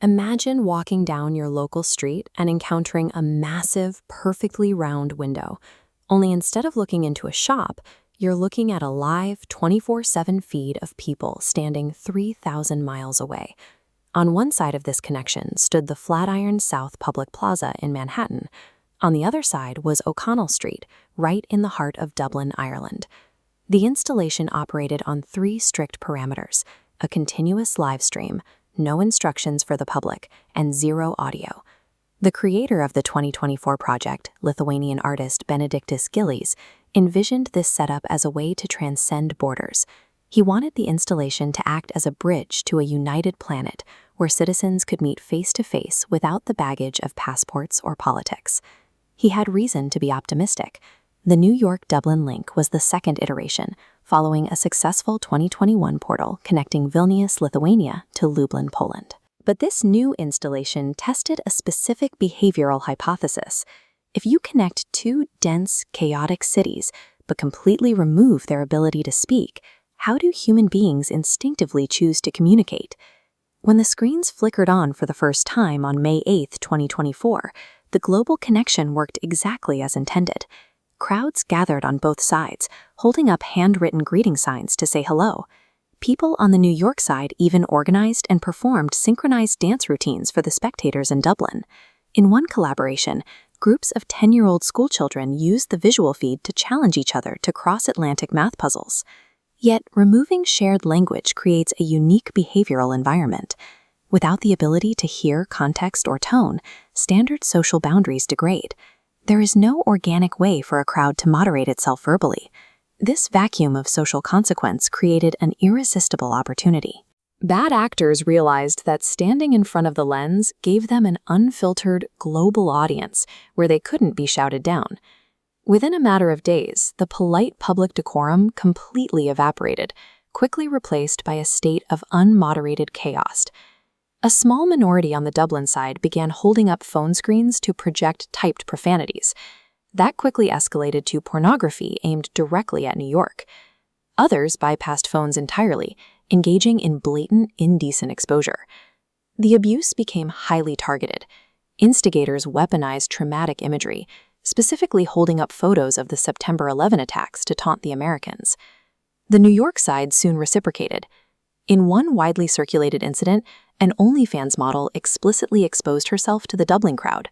Imagine walking down your local street and encountering a massive, perfectly round window. Only instead of looking into a shop, you're looking at a live 24/7 feed of people standing 3,000 miles away. On one side of this connection stood the Flatiron South Public Plaza in Manhattan. On the other side was O'Connell Street, right in the heart of Dublin, Ireland. The installation operated on 3 strict parameters: a continuous live stream, no instructions for the public, and 0 audio. The creator of the 2024 project, Lithuanian artist Benediktas Gylys, envisioned this setup as a way to transcend borders. He wanted the installation to act as a bridge to a united planet where citizens could meet face-to-face without the baggage of passports or politics. He had reason to be optimistic. The New York-Dublin link was the second iteration, following a successful 2021 portal connecting Vilnius, Lithuania to Lublin, Poland. But this new installation tested a specific behavioral hypothesis. If you connect 2 dense, chaotic cities, but completely remove their ability to speak, how do human beings instinctively choose to communicate? When the screens flickered on for the first time on May 8, 2024, the global connection worked exactly as intended. Crowds gathered on both sides, holding up handwritten greeting signs to say hello. People on the New York side even organized and performed synchronized dance routines for the spectators in Dublin. In one collaboration, groups of 10-year-old schoolchildren used the visual feed to challenge each other to cross-Atlantic math puzzles. Yet, removing shared language creates a unique behavioral environment. Without the ability to hear context or tone, standard social boundaries degrade. There is no organic way for a crowd to moderate itself verbally. This vacuum of social consequence created an irresistible opportunity. Bad actors realized that standing in front of the lens gave them an unfiltered, global audience where they couldn't be shouted down. Within a matter of days, the polite public decorum completely evaporated, quickly replaced by a state of unmoderated chaos. A small minority on the Dublin side began holding up phone screens to project typed profanities. That quickly escalated to pornography aimed directly at New York. Others bypassed phones entirely, engaging in blatant, indecent exposure. The abuse became highly targeted. Instigators weaponized traumatic imagery, specifically holding up photos of the September 11 attacks to taunt the Americans. The New York side soon reciprocated. In one widely circulated incident, an OnlyFans model explicitly exposed herself to the Dublin crowd.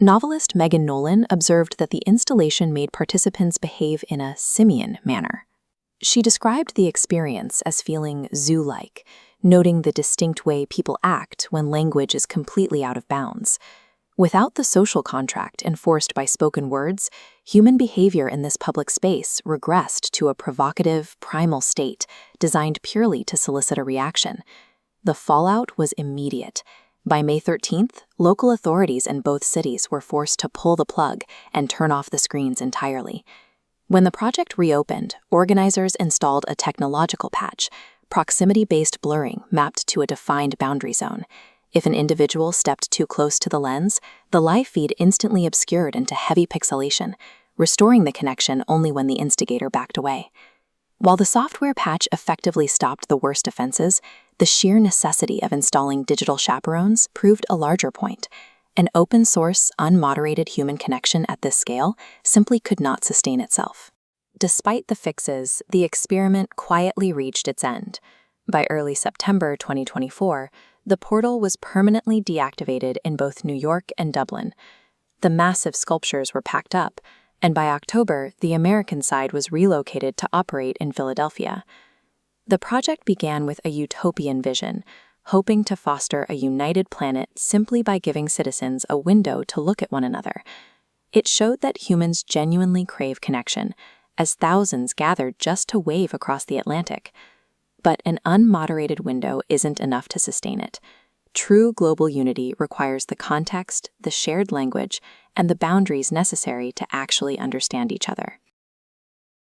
Novelist Megan Nolan observed that the installation made participants behave in a simian manner. She described the experience as feeling zoo-like, noting the distinct way people act when language is completely out of bounds. Without the social contract enforced by spoken words, human behavior in this public space regressed to a provocative, primal state designed purely to solicit a reaction. The fallout was immediate. By May 13th, local authorities in both cities were forced to pull the plug and turn off the screens entirely. When the project reopened, organizers installed a technological patch, proximity-based blurring mapped to a defined boundary zone. If an individual stepped too close to the lens, the live feed instantly obscured into heavy pixelation, restoring the connection only when the instigator backed away. While the software patch effectively stopped the worst offenses, the sheer necessity of installing digital chaperones proved a larger point. An open-source, unmoderated human connection at this scale simply could not sustain itself. Despite the fixes, the experiment quietly reached its end. By early September 2024, the portal was permanently deactivated in both New York and Dublin. The massive sculptures were packed up, and by October, the American side was relocated to operate in Philadelphia. The project began with a utopian vision, hoping to foster a united planet simply by giving citizens a window to look at one another. It showed that humans genuinely crave connection, as thousands gathered just to wave across the Atlantic. But an unmoderated window isn't enough to sustain it. True global unity requires the context, the shared language, and the boundaries necessary to actually understand each other.